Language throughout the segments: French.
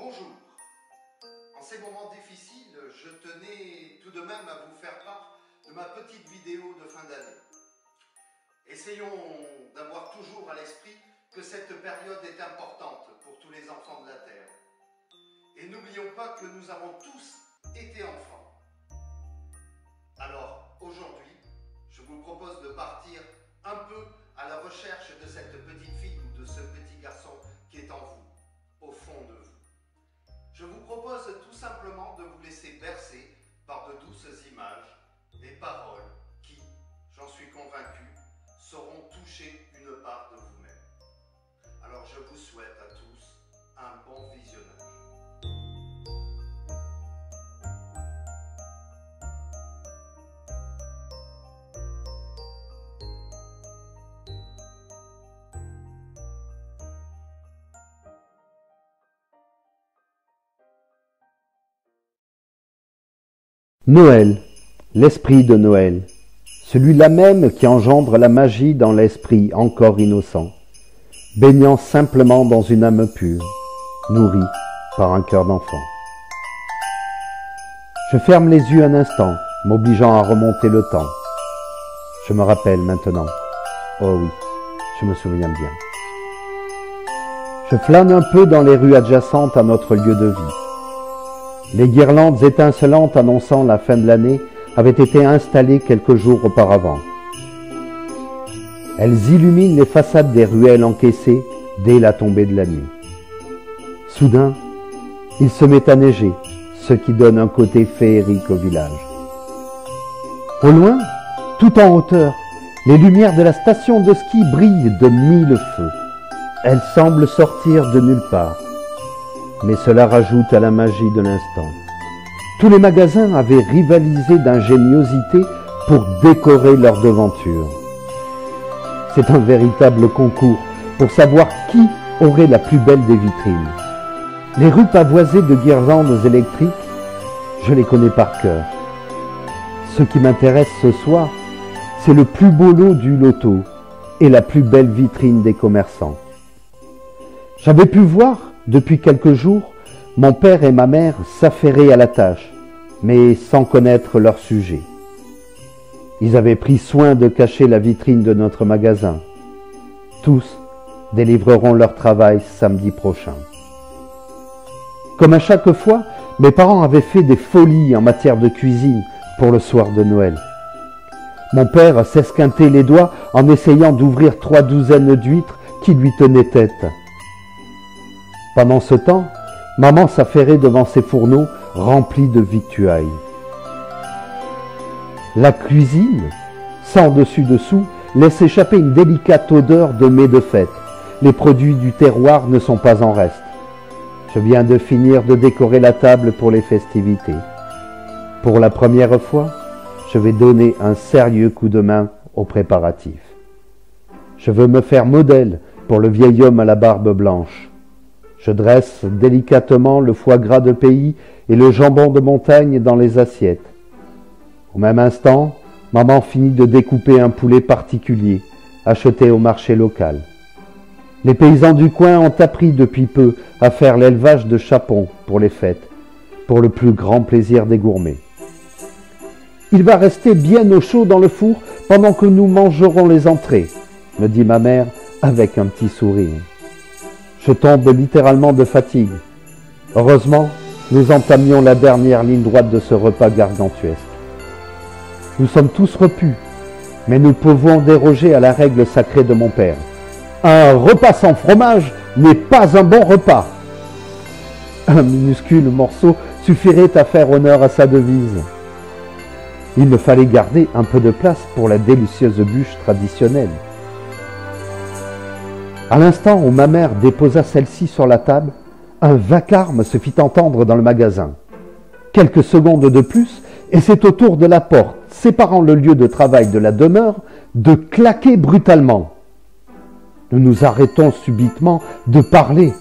Bonjour. En ces moments difficiles, je tenais tout de même à vous faire part de ma petite vidéo de fin d'année. Essayons d'avoir toujours à l'esprit que cette période est importante pour tous les enfants de la Terre. Et n'oublions pas que nous avons tous été enfants. Alors, aujourd'hui, je vous propose de partir un peu à la recherche de cette petite fille ou de ce petit garçon qui est en vous, au fond de vous. Je vous propose tout simplement de vous laisser bercer par de douces images, des paroles qui, j'en suis convaincu, sauront toucher une part de vous-même. Alors je vous souhaite à tous un bon visionnage. Noël, l'esprit de Noël, celui-là même qui engendre la magie dans l'esprit encore innocent, baignant simplement dans une âme pure, nourrie par un cœur d'enfant. Je ferme les yeux un instant, m'obligeant à remonter le temps. Je me rappelle maintenant. Oh oui, je me souviens bien. Je flâne un peu dans les rues adjacentes à notre lieu de vie. Les guirlandes étincelantes annonçant la fin de l'année avaient été installées quelques jours auparavant. Elles illuminent les façades des ruelles encaissées dès la tombée de la nuit. Soudain, il se met à neiger, ce qui donne un côté féerique au village. Au loin, tout en hauteur, les lumières de la station de ski brillent de 1000 feux. Elles semblent sortir de nulle part. Mais cela rajoute à la magie de l'instant. Tous les magasins avaient rivalisé d'ingéniosité pour décorer leur devanture. C'est un véritable concours pour savoir qui aurait la plus belle des vitrines. Les rues pavoisées de guirlandes électriques, je les connais par cœur. Ce qui m'intéresse ce soir, c'est le plus beau lot du loto et la plus belle vitrine des commerçants. J'avais pu voir, depuis quelques jours, mon père et ma mère s'affairer à la tâche, mais sans connaître leur sujet. Ils avaient pris soin de cacher la vitrine de notre magasin. Tous délivreront leur travail samedi prochain. Comme à chaque fois, mes parents avaient fait des folies en matière de cuisine pour le soir de Noël. Mon père s'esquintait les doigts en essayant d'ouvrir 3 douzaines d'huîtres qui lui tenaient tête. Pendant ce temps, maman s'affairait devant ses fourneaux remplis de victuailles. La cuisine, sans dessus-dessous, laisse échapper une délicate odeur de mets de fête. Les produits du terroir ne sont pas en reste. Je viens de finir de décorer la table pour les festivités. Pour la première fois, je vais donner un sérieux coup de main aux préparatifs. Je veux me faire modèle pour le vieil homme à la barbe blanche. Je dresse délicatement le foie gras de pays et le jambon de montagne dans les assiettes. Au même instant, maman finit de découper un poulet particulier, acheté au marché local. Les paysans du coin ont appris depuis peu à faire l'élevage de chapons pour les fêtes, pour le plus grand plaisir des gourmets. Il va rester bien au chaud dans le four pendant que nous mangerons les entrées, me dit ma mère avec un petit sourire. Je tombe littéralement de fatigue. Heureusement, nous entamions la dernière ligne droite de ce repas gargantuesque. Nous sommes tous repus, mais nous pouvons déroger à la règle sacrée de mon père. Un repas sans fromage n'est pas un bon repas. Un minuscule morceau suffirait à faire honneur à sa devise. Il me fallait garder un peu de place pour la délicieuse bûche traditionnelle. À l'instant où ma mère déposa celle-ci sur la table, un vacarme se fit entendre dans le magasin. Quelques secondes de plus, et c'est au tour de la porte, séparant le lieu de travail de la demeure, de claquer brutalement. Nous nous arrêtons subitement de parler.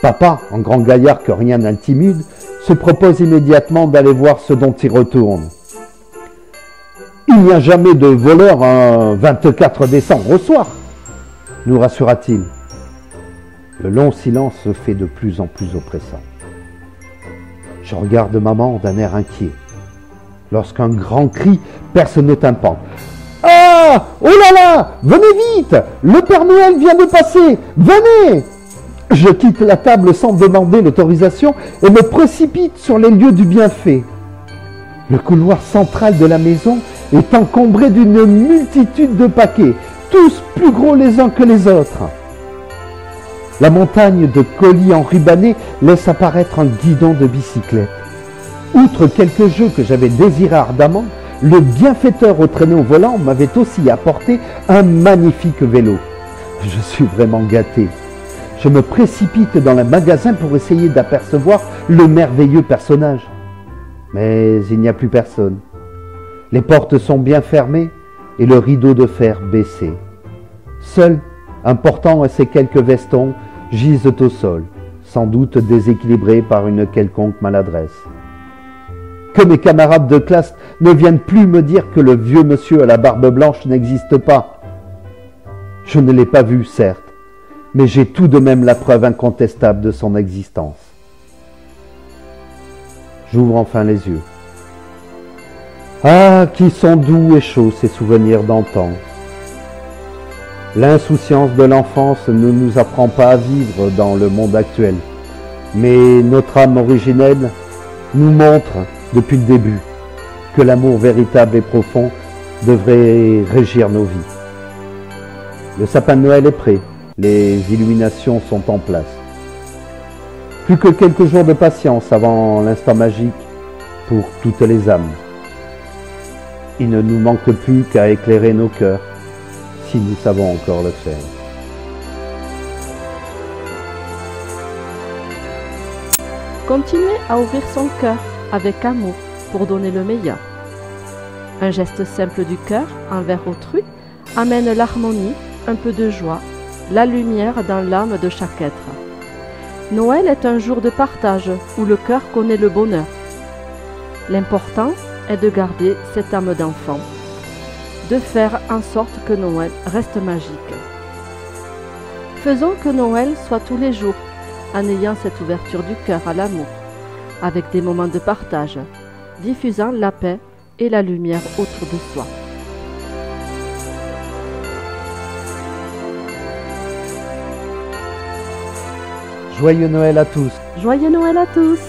Papa, en grand gaillard que rien n'intimide, se propose immédiatement d'aller voir ce dont il retourne. Il n'y a jamais de voleur un 24 décembre au soir, nous rassura-t-il. Le long silence se fait de plus en plus oppressant. Je regarde maman d'un air inquiet, lorsqu'un grand cri perce nos tympans. « Ah! Oh là là! Venez vite! Le Père Noël vient de passer! Venez !» Je quitte la table sans demander l'autorisation et me précipite sur les lieux du bienfait. Le couloir central de la maison est encombré d'une multitude de paquets, tous plus gros les uns que les autres. La montagne de colis enrubannés laisse apparaître un guidon de bicyclette. Outre quelques jeux que j'avais désirés ardemment, le bienfaiteur au traîneau volant m'avait aussi apporté un magnifique vélo. Je suis vraiment gâté. Je me précipite dans le magasin pour essayer d'apercevoir le merveilleux personnage. Mais il n'y a plus personne. Les portes sont bien fermées et le rideau de fer baissé. Seul un portant et ses quelques vestons gisent au sol, sans doute déséquilibrés par une quelconque maladresse. Que mes camarades de classe ne viennent plus me dire que le vieux monsieur à la barbe blanche n'existe pas. Je ne l'ai pas vu, certes, mais j'ai tout de même la preuve incontestable de son existence. J'ouvre enfin les yeux. Ah, qui sont doux et chauds ces souvenirs d'antan. L'insouciance de l'enfance ne nous apprend pas à vivre dans le monde actuel, mais notre âme originelle nous montre, depuis le début, que l'amour véritable et profond devrait régir nos vies. Le sapin de Noël est prêt, les illuminations sont en place. Plus que quelques jours de patience avant l'instant magique pour toutes les âmes. Il ne nous manque plus qu'à éclairer nos cœurs, si nous savons encore le faire. Continuez à ouvrir son cœur avec amour pour donner le meilleur. Un geste simple du cœur envers autrui amène l'harmonie, un peu de joie, la lumière dans l'âme de chaque être. Noël est un jour de partage où le cœur connaît le bonheur. L'important est de garder cette âme d'enfant, de faire en sorte que Noël reste magique. Faisons que Noël soit tous les jours, en ayant cette ouverture du cœur à l'amour, avec des moments de partage, diffusant la paix et la lumière autour de soi. Joyeux Noël à tous! Joyeux Noël à tous!